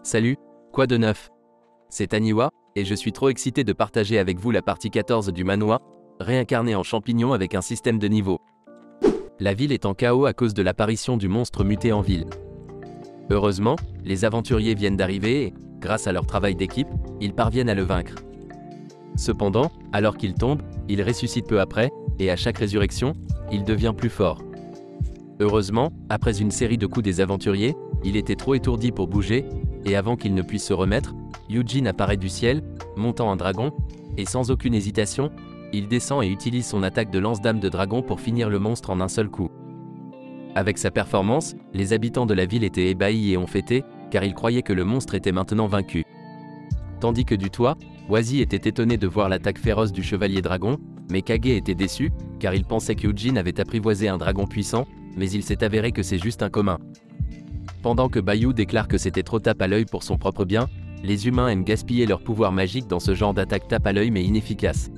Salut, quoi de neuf? C'est Aniwa, et je suis trop excité de partager avec vous la partie 14 du Manhwa, réincarné en champignon avec un système de niveau. La ville est en chaos à cause de l'apparition du monstre muté en ville. Heureusement, les aventuriers viennent d'arriver et, grâce à leur travail d'équipe, ils parviennent à le vaincre. Cependant, alors qu'il tombe, il ressuscite peu après, et à chaque résurrection, il devient plus fort. Heureusement, après une série de coups des aventuriers, il était trop étourdi pour bouger, et avant qu'il ne puisse se remettre, Yujin apparaît du ciel, montant un dragon, et sans aucune hésitation, il descend et utilise son attaque de lance-d'âme de dragon pour finir le monstre en un seul coup. Avec sa performance, les habitants de la ville étaient ébahis et ont fêté, car ils croyaient que le monstre était maintenant vaincu. Tandis que du toit, Wazi était étonné de voir l'attaque féroce du chevalier dragon, mais Kage était déçu, car il pensait que Yujin avait apprivoisé un dragon puissant, mais il s'est avéré que c'est juste un commun. Pendant que Bayou déclare que c'était trop tape à l'œil pour son propre bien, les humains aiment gaspiller leur pouvoir magique dans ce genre d'attaque tape à l'œil mais inefficace.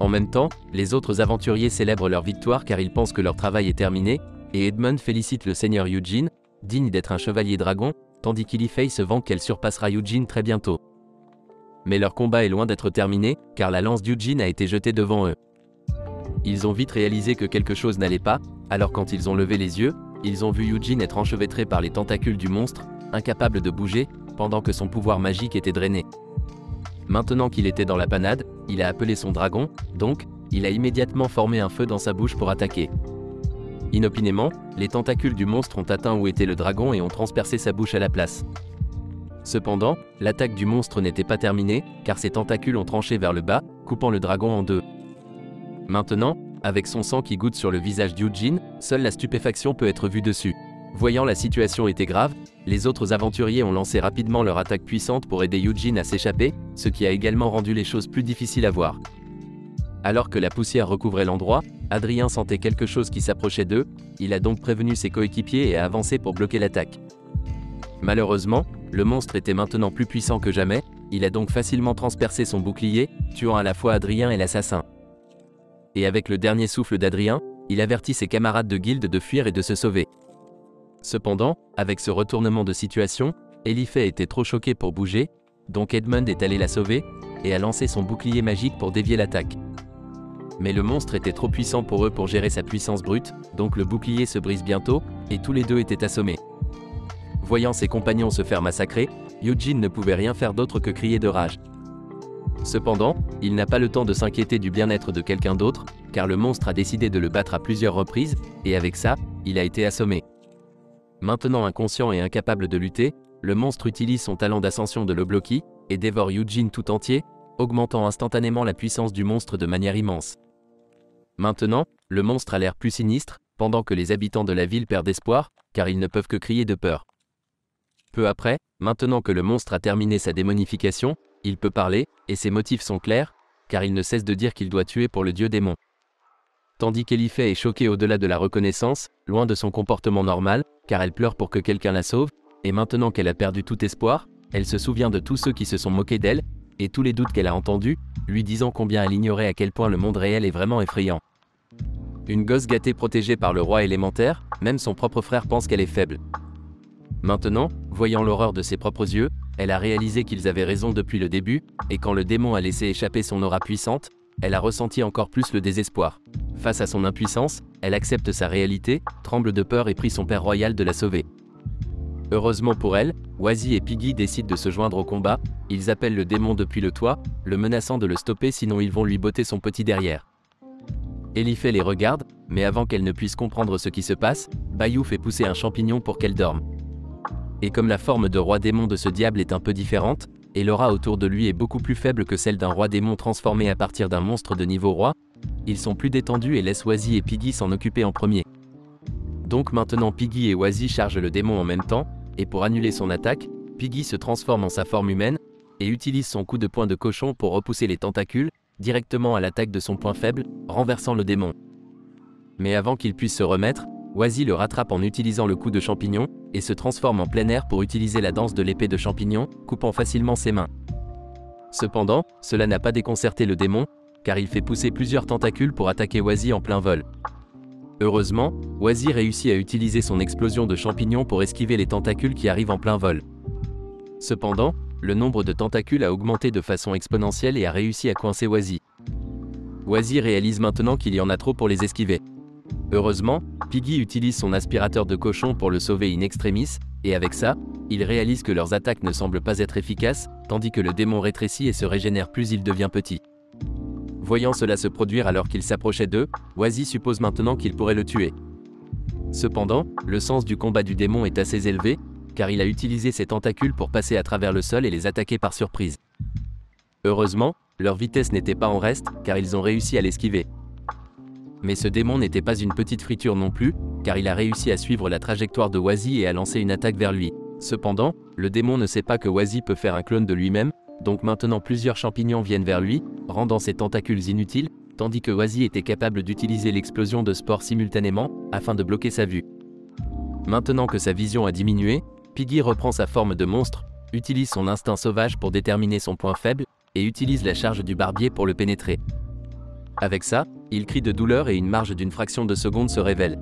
En même temps, les autres aventuriers célèbrent leur victoire car ils pensent que leur travail est terminé, et Edmund félicite le seigneur Yujin, digne d'être un chevalier dragon, tandis qu'Ilifei se vante qu'elle surpassera Yujin très bientôt. Mais leur combat est loin d'être terminé, car la lance d'Yujin a été jetée devant eux. Ils ont vite réalisé que quelque chose n'allait pas, alors quand ils ont levé les yeux, ils ont vu Yujin être enchevêtré par les tentacules du monstre, incapable de bouger, pendant que son pouvoir magique était drainé. Maintenant qu'il était dans la panade, il a appelé son dragon, donc, il a immédiatement formé un feu dans sa bouche pour attaquer. Inopinément, les tentacules du monstre ont atteint où était le dragon et ont transpercé sa bouche à la place. Cependant, l'attaque du monstre n'était pas terminée, car ses tentacules ont tranché vers le bas, coupant le dragon en deux. Maintenant, avec son sang qui goutte sur le visage d'Yujin, seule la stupéfaction peut être vue dessus. Voyant la situation était grave, les autres aventuriers ont lancé rapidement leur attaque puissante pour aider Yujin à s'échapper, ce qui a également rendu les choses plus difficiles à voir. Alors que la poussière recouvrait l'endroit, Adrien sentait quelque chose qui s'approchait d'eux, il a donc prévenu ses coéquipiers et a avancé pour bloquer l'attaque. Malheureusement, le monstre était maintenant plus puissant que jamais, il a donc facilement transpercé son bouclier, tuant à la fois Adrien et l'assassin. Et avec le dernier souffle d'Adrien, il avertit ses camarades de guilde de fuir et de se sauver. Cependant, avec ce retournement de situation, Elifei était trop choqué pour bouger, donc Edmund est allé la sauver, et a lancé son bouclier magique pour dévier l'attaque. Mais le monstre était trop puissant pour eux pour gérer sa puissance brute, donc le bouclier se brise bientôt, et tous les deux étaient assommés. Voyant ses compagnons se faire massacrer, Yujin ne pouvait rien faire d'autre que crier de rage. Cependant, il n'a pas le temps de s'inquiéter du bien-être de quelqu'un d'autre, car le monstre a décidé de le battre à plusieurs reprises, et avec ça, il a été assommé. Maintenant inconscient et incapable de lutter, le monstre utilise son talent d'ascension de l'Obloki, et dévore Yujin tout entier, augmentant instantanément la puissance du monstre de manière immense. Maintenant, le monstre a l'air plus sinistre, pendant que les habitants de la ville perdent espoir, car ils ne peuvent que crier de peur. Peu après, maintenant que le monstre a terminé sa démonification, il peut parler, et ses motifs sont clairs, car il ne cesse de dire qu'il doit tuer pour le dieu démon. Tandis qu'Elifei est choquée au-delà de la reconnaissance, loin de son comportement normal, car elle pleure pour que quelqu'un la sauve, et maintenant qu'elle a perdu tout espoir, elle se souvient de tous ceux qui se sont moqués d'elle, et tous les doutes qu'elle a entendus, lui disant combien elle ignorait à quel point le monde réel est vraiment effrayant. Une gosse gâtée protégée par le roi élémentaire, même son propre frère pense qu'elle est faible. Maintenant, voyant l'horreur de ses propres yeux, elle a réalisé qu'ils avaient raison depuis le début, et quand le démon a laissé échapper son aura puissante, elle a ressenti encore plus le désespoir. Face à son impuissance, elle accepte sa réalité, tremble de peur et prie son père royal de la sauver. Heureusement pour elle, Wazi et Piggy décident de se joindre au combat, ils appellent le démon depuis le toit, le menaçant de le stopper sinon ils vont lui botter son petit derrière. Elifei les regarde, mais avant qu'elle ne puisse comprendre ce qui se passe, Bayou fait pousser un champignon pour qu'elle dorme. Et comme la forme de roi démon de ce diable est un peu différente, et l'aura autour de lui est beaucoup plus faible que celle d'un roi démon transformé à partir d'un monstre de niveau roi, ils sont plus détendus et laissent Wazi et Piggy s'en occuper en premier. Donc maintenant Piggy et Wazi chargent le démon en même temps, et pour annuler son attaque, Piggy se transforme en sa forme humaine, et utilise son coup de poing de cochon pour repousser les tentacules, directement à l'attaque de son point faible, renversant le démon. Mais avant qu'il puisse se remettre, Wazi le rattrape en utilisant le coup de champignon, et se transforme en plein air pour utiliser la danse de l'épée de champignon, coupant facilement ses mains. Cependant, cela n'a pas déconcerté le démon, car il fait pousser plusieurs tentacules pour attaquer Wazi en plein vol. Heureusement, Wazi réussit à utiliser son explosion de champignons pour esquiver les tentacules qui arrivent en plein vol. Cependant, le nombre de tentacules a augmenté de façon exponentielle et a réussi à coincer Wazzy. Wazzy réalise maintenant qu'il y en a trop pour les esquiver. Heureusement, Piggy utilise son aspirateur de cochon pour le sauver in extremis, et avec ça, il réalise que leurs attaques ne semblent pas être efficaces, tandis que le démon rétrécit et se régénère plus il devient petit. Voyant cela se produire alors qu'il s'approchait d'eux, Wazzy suppose maintenant qu'il pourrait le tuer. Cependant, le sens du combat du démon est assez élevé, car il a utilisé ses tentacules pour passer à travers le sol et les attaquer par surprise. Heureusement, leur vitesse n'était pas en reste, car ils ont réussi à l'esquiver. Mais ce démon n'était pas une petite friture non plus, car il a réussi à suivre la trajectoire de Wazzy et à lancer une attaque vers lui. Cependant, le démon ne sait pas que Wazzy peut faire un clone de lui-même, donc maintenant plusieurs champignons viennent vers lui, rendant ses tentacules inutiles, tandis que Wazzy était capable d'utiliser l'explosion de spores simultanément, afin de bloquer sa vue. Maintenant que sa vision a diminué, Piggy reprend sa forme de monstre, utilise son instinct sauvage pour déterminer son point faible, et utilise la charge du barbier pour le pénétrer. Avec ça, il crie de douleur et une marge d'une fraction de seconde se révèle.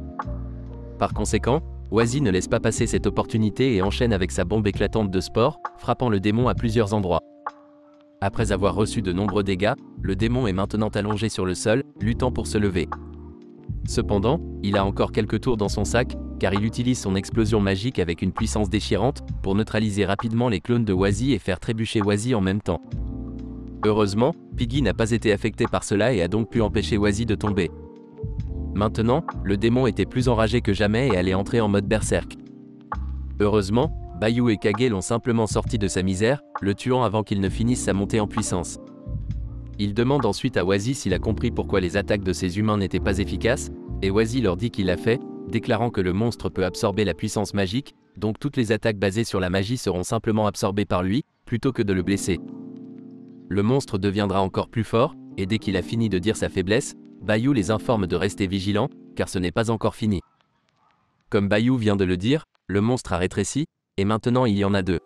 Par conséquent, Wazzy ne laisse pas passer cette opportunité et enchaîne avec sa bombe éclatante de spores, frappant le démon à plusieurs endroits. Après avoir reçu de nombreux dégâts, le démon est maintenant allongé sur le sol, luttant pour se lever. Cependant, il a encore quelques tours dans son sac, car il utilise son explosion magique avec une puissance déchirante, pour neutraliser rapidement les clones de Wazzy et faire trébucher Wazzy en même temps. Heureusement, Piggy n'a pas été affecté par cela et a donc pu empêcher Wazzy de tomber. Maintenant, le démon était plus enragé que jamais et allait entrer en mode berserk. Heureusement, Bayou et Kage l'ont simplement sorti de sa misère, le tuant avant qu'il ne finisse sa montée en puissance. Il demande ensuite à Wazzy s'il a compris pourquoi les attaques de ces humains n'étaient pas efficaces, et Wazzy leur dit qu'il l'a fait, déclarant que le monstre peut absorber la puissance magique, donc toutes les attaques basées sur la magie seront simplement absorbées par lui, plutôt que de le blesser. Le monstre deviendra encore plus fort, et dès qu'il a fini de dire sa faiblesse, Bayou les informe de rester vigilants, car ce n'est pas encore fini. Comme Bayou vient de le dire, le monstre a rétréci, et maintenant il y en a deux.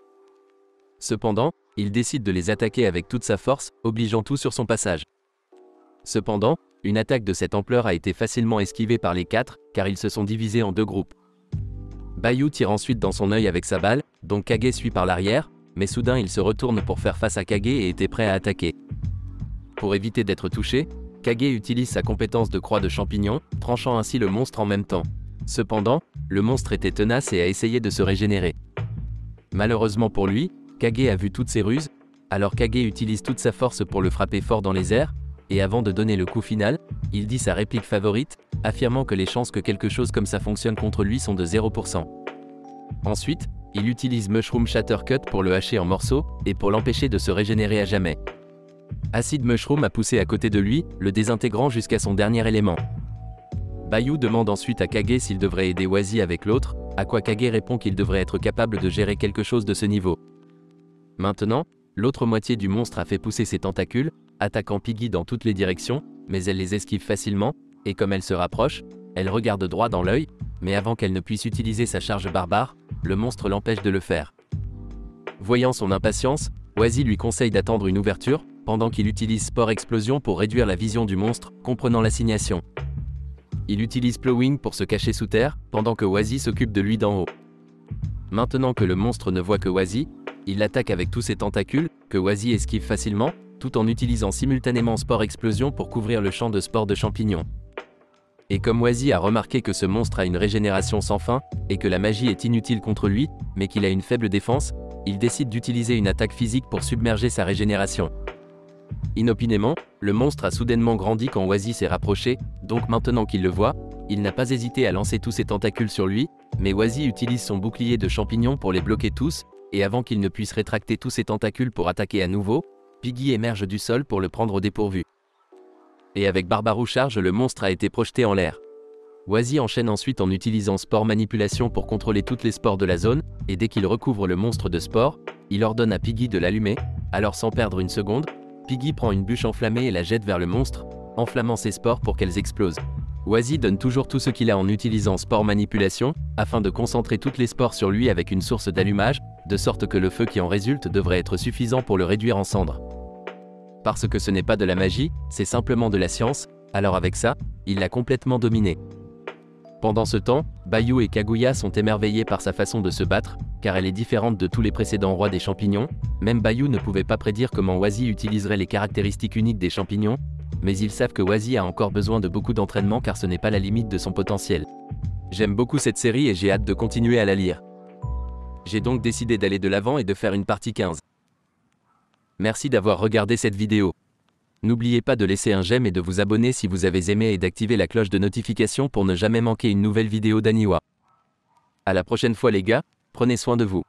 Cependant, il décide de les attaquer avec toute sa force, obligeant tout sur son passage. Cependant, une attaque de cette ampleur a été facilement esquivée par les quatre, car ils se sont divisés en deux groupes. Bayou tire ensuite dans son œil avec sa balle, donc Kage suit par l'arrière, mais soudain il se retourne pour faire face à Kage et était prêt à attaquer. Pour éviter d'être touché, Kage utilise sa compétence de croix de champignon, tranchant ainsi le monstre en même temps. Cependant, le monstre était tenace et a essayé de se régénérer. Malheureusement pour lui, Kage a vu toutes ses ruses, alors Kage utilise toute sa force pour le frapper fort dans les airs, et avant de donner le coup final, il dit sa réplique favorite, affirmant que les chances que quelque chose comme ça fonctionne contre lui sont de 0%. Ensuite, il utilise Mushroom Shatter Cut pour le hacher en morceaux, et pour l'empêcher de se régénérer à jamais. Acid Mushroom a poussé à côté de lui, le désintégrant jusqu'à son dernier élément. Bayou demande ensuite à Kage s'il devrait aider Wazzy avec l'autre, à quoi Kage répond qu'il devrait être capable de gérer quelque chose de ce niveau. Maintenant, l'autre moitié du monstre a fait pousser ses tentacules, attaquant Piggy dans toutes les directions, mais elle les esquive facilement, et comme elle se rapproche, elle regarde droit dans l'œil, mais avant qu'elle ne puisse utiliser sa charge barbare, le monstre l'empêche de le faire. Voyant son impatience, Wazzy lui conseille d'attendre une ouverture, pendant qu'il utilise Spore Explosion pour réduire la vision du monstre, comprenant l'assignation. Il utilise Plowing pour se cacher sous terre, pendant que Wazzy s'occupe de lui d'en haut. Maintenant que le monstre ne voit que Wazzy, il l'attaque avec tous ses tentacules, que Wazzy esquive facilement, tout en utilisant simultanément Spore Explosion pour couvrir le champ de spores de champignons. Et comme Wazzy a remarqué que ce monstre a une régénération sans fin, et que la magie est inutile contre lui, mais qu'il a une faible défense, il décide d'utiliser une attaque physique pour submerger sa régénération. Inopinément, le monstre a soudainement grandi quand Wazzy s'est rapproché, donc maintenant qu'il le voit, il n'a pas hésité à lancer tous ses tentacules sur lui, mais Wazzy utilise son bouclier de champignons pour les bloquer tous, et avant qu'il ne puisse rétracter tous ses tentacules pour attaquer à nouveau, Piggy émerge du sol pour le prendre au dépourvu. Et avec Barbarou Charge, le monstre a été projeté en l'air. Wazzy enchaîne ensuite en utilisant Spore Manipulation pour contrôler toutes les spores de la zone, et dès qu'il recouvre le monstre de spores, il ordonne à Piggy de l'allumer, alors sans perdre une seconde, Piggy prend une bûche enflammée et la jette vers le monstre, enflammant ses spores pour qu'elles explosent. Wazzy donne toujours tout ce qu'il a en utilisant Spore Manipulation, afin de concentrer toutes les spores sur lui avec une source d'allumage, de sorte que le feu qui en résulte devrait être suffisant pour le réduire en cendres. Parce que ce n'est pas de la magie, c'est simplement de la science, alors avec ça, il l'a complètement dominé. Pendant ce temps, Bayou et Kaguya sont émerveillés par sa façon de se battre, car elle est différente de tous les précédents rois des champignons. Même Bayou ne pouvait pas prédire comment Wazy utiliserait les caractéristiques uniques des champignons, mais ils savent que Wazy a encore besoin de beaucoup d'entraînement car ce n'est pas la limite de son potentiel. J'aime beaucoup cette série et j'ai hâte de continuer à la lire. J'ai donc décidé d'aller de l'avant et de faire une partie 15. Merci d'avoir regardé cette vidéo. N'oubliez pas de laisser un j'aime et de vous abonner si vous avez aimé et d'activer la cloche de notification pour ne jamais manquer une nouvelle vidéo d'Aniwa. À la prochaine fois les gars, prenez soin de vous.